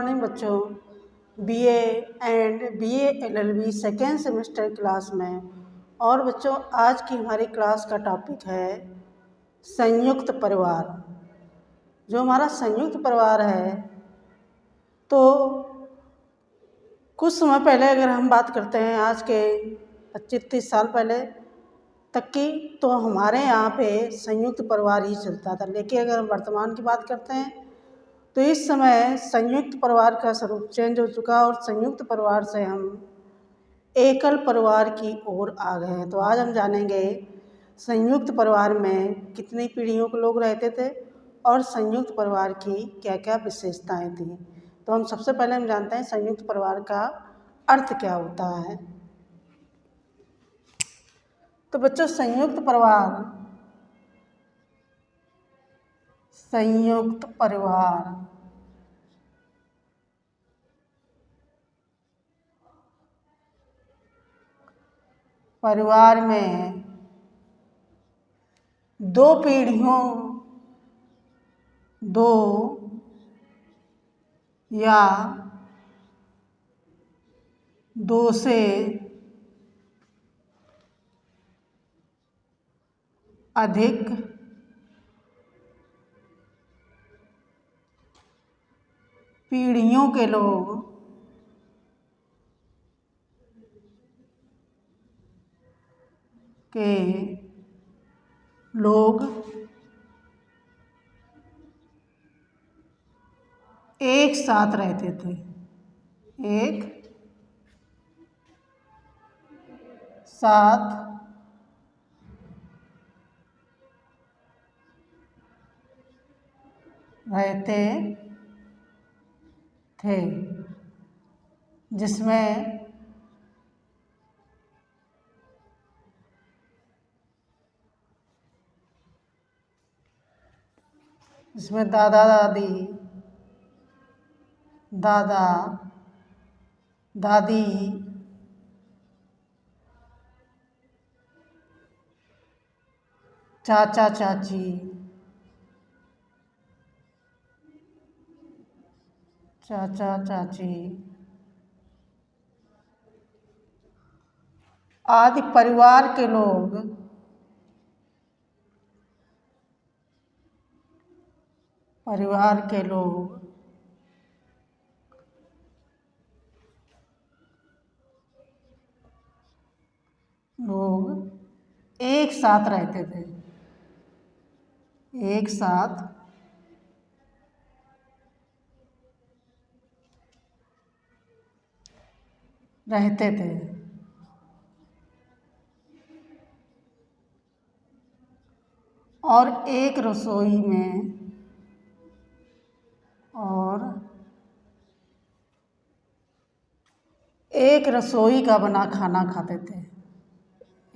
Morning बच्चों। BA and BA LLB second semester class में। और बच्चों आज की हमारी क्लास का टॉपिक है संयुक्त परिवार। जो हमारा संयुक्त परिवार है, तो कुछ समय पहले अगर हम बात करते हैं, आज के 25-30 साल पहले तक की, तो हमारे यहाँ पे संयुक्त परिवार ही चलता था। लेकिन अगर हम वर्तमान की बात करते हैं तो इस समय संयुक्त परिवार का स्वरूप चेंज हो चुका और संयुक्त परिवार से हम एकल परिवार की ओर आ गए हैं। तो आज हम जानेंगे संयुक्त परिवार में कितनी पीढ़ियों के लोग रहते थे और संयुक्त परिवार की क्या क्या विशेषताएं थी। तो हम सबसे पहले हम जानते हैं संयुक्त परिवार का अर्थ क्या होता है। तो बच्चों संयुक्त परिवार में दो पीढ़ियों, दो या दो से अधिक पीढ़ियों के लोग एक साथ रहते थे। एक साथ रहते थे, जिसमें दादा दादी, दादा दादी, चाचा चाची, आदि परिवार के लोग एक साथ रहते थे। एक साथ रहते थे और एक रसोई में एक रसोई का बना खाना खाते थे।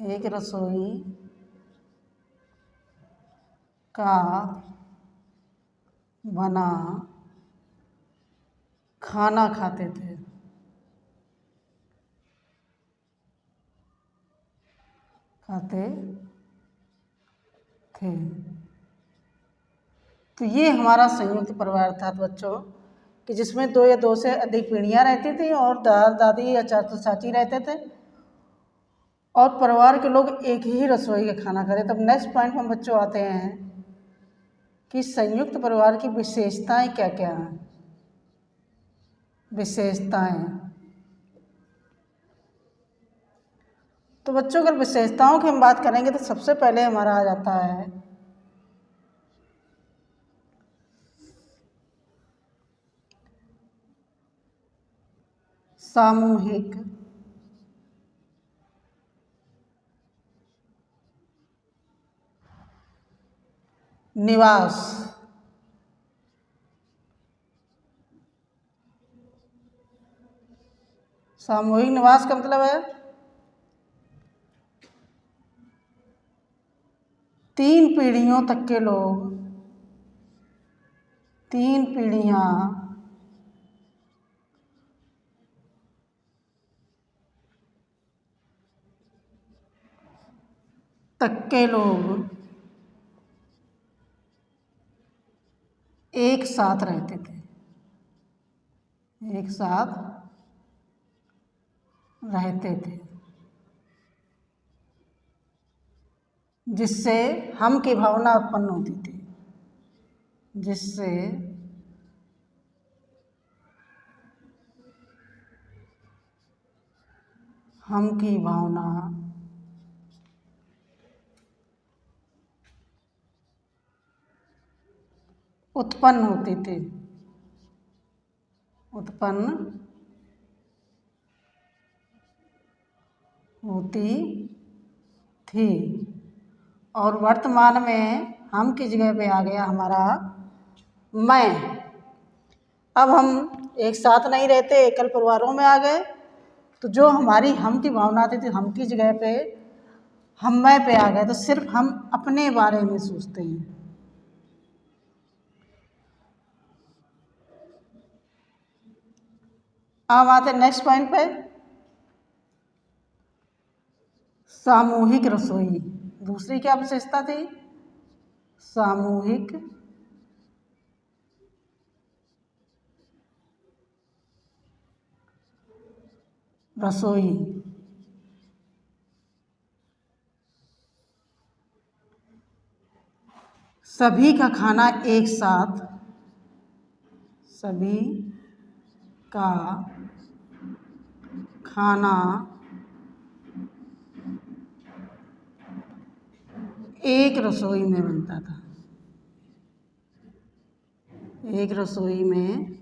एक रसोई का बना खाना खाते थे। तो ये हमारा संयुक्त परिवार था बच्चों, कि जिसमें दो या दो से अधिक पीढ़ियाँ रहती थी और दादा दादी या चाचा चाची रहते थे और परिवार के लोग एक ही रसोई का खाना खाते। तब नेक्स्ट पॉइंट में बच्चों आते हैं कि संयुक्त परिवार की विशेषताएं क्या क्या हैं। तो बच्चों अगर विशेषताओं की हम बात करेंगे तो सबसे पहले हमारा आ जाता है सामूहिक निवास। सामूहिक निवास का मतलब है तीन पीढ़ियों तक के लोग, तीन पीढ़ियाँ तक के लोग एक साथ रहते थे। एक साथ रहते थे, जिससे हम की भावना उत्पन्न होती थी, जिससे हम की भावना उत्पन्न होती थी, उत्पन्न होती थी। और वर्तमान में हम की जगह पे आ गया हमारा मैं। अब हम एक साथ नहीं रहते, एकल परिवारों में आ गए, तो जो हमारी हम की भावना आती थी, हम की जगह पे हम मैं पे आ गए, तो सिर्फ हम अपने बारे में सोचते हैं। अब आते नेक्स्ट पॉइंट पे, सामूहिक रसोई। दूसरी क्या विशेषता थी? सामूहिक रसोई। सभी का खाना एक साथ, सभी का खाना एक रसोई में बनता था, एक रसोई में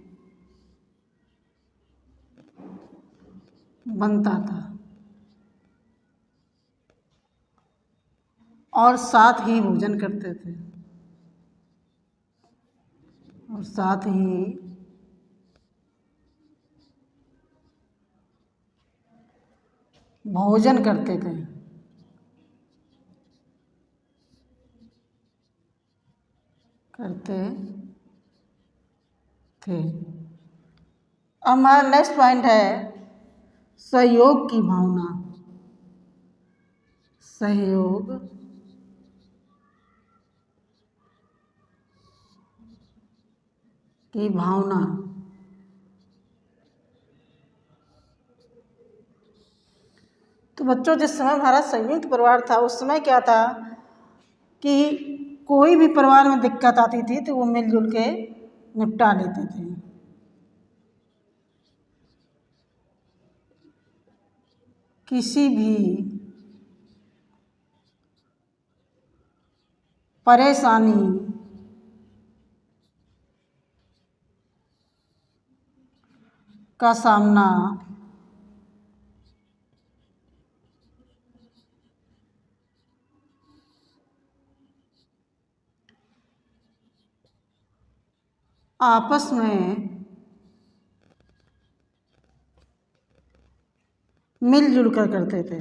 बनता था, और साथ ही भोजन करते थे, और साथ ही भोजन करते थे। करते थे। अब हमारा नेक्स्ट पॉइंट है सहयोग की भावना। सहयोग की भावना। तो बच्चों, जिस समय हमारा संयुक्त परिवार था, उस समय क्या था कि कोई भी परिवार में दिक्कत आती थी तो वो मिलजुल के निपटा लेते थे। किसी भी परेशानी का सामना आपस में मिलजुल कर करते थे।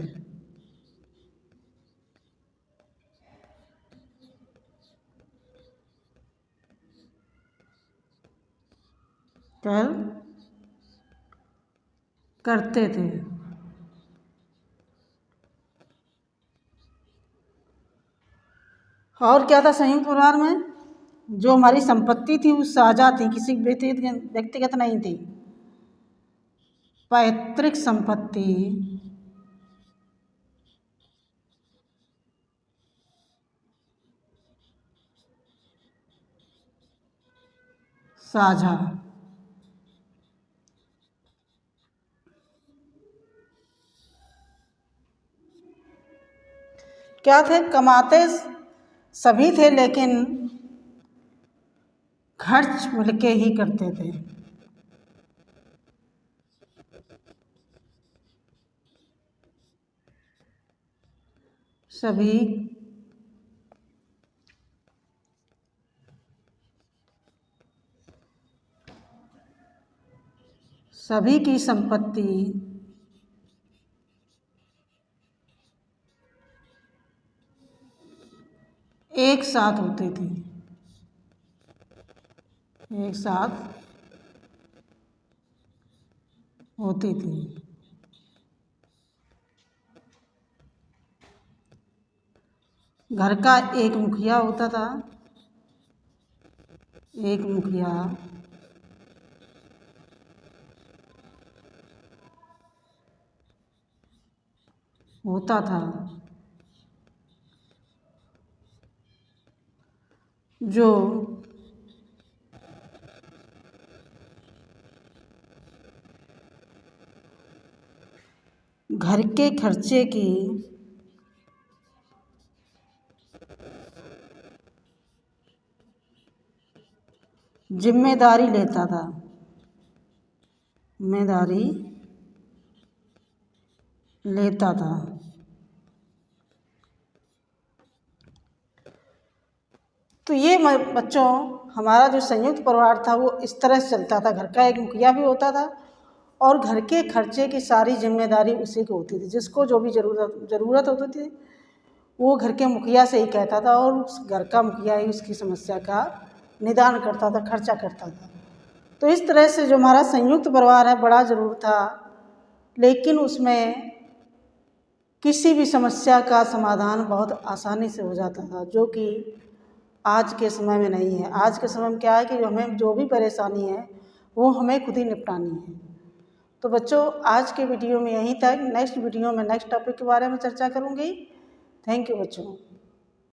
करते थे। और क्या था संयुक्त परिवार में? जो हमारी संपत्ति थी वो साझा थी, किसी व्यक्तिगत नहीं थी। पैतृक संपत्ति साझा। क्या थे? कमाते सभी थे, लेकिन खर्च मिलके ही करते थे। सभी सभी की संपत्ति एक साथ होती थी, एक साथ होती थी। घर का एक मुखिया होता था, एक मुखिया होता था, जो घर के खर्चे की जिम्मेदारी लेता था, जिम्मेदारी लेता था। तो ये बच्चों हमारा जो संयुक्त परिवार था वो इस तरह से चलता था। घर का एक मुखिया भी होता था और घर के खर्चे की सारी जिम्मेदारी उसी को होती थी। जिसको जो भी ज़रूरत होती थी वो घर के मुखिया से ही कहता था और उस घर का मुखिया ही उसकी समस्या का निदान करता था, खर्चा करता था। तो इस तरह से जो हमारा संयुक्त परिवार है बड़ा ज़रूर था, लेकिन उसमें किसी भी समस्या का समाधान बहुत आसानी से हो जाता था, जो कि आज के समय में नहीं है। आज के समय में क्या है कि हमें जो भी परेशानी है वो हमें खुद ही निपटानी है। तो बच्चों आज के वीडियो में यहीं तक। नेक्स्ट वीडियो में नेक्स्ट टॉपिक के बारे में चर्चा करूँगी। थैंक यू बच्चों।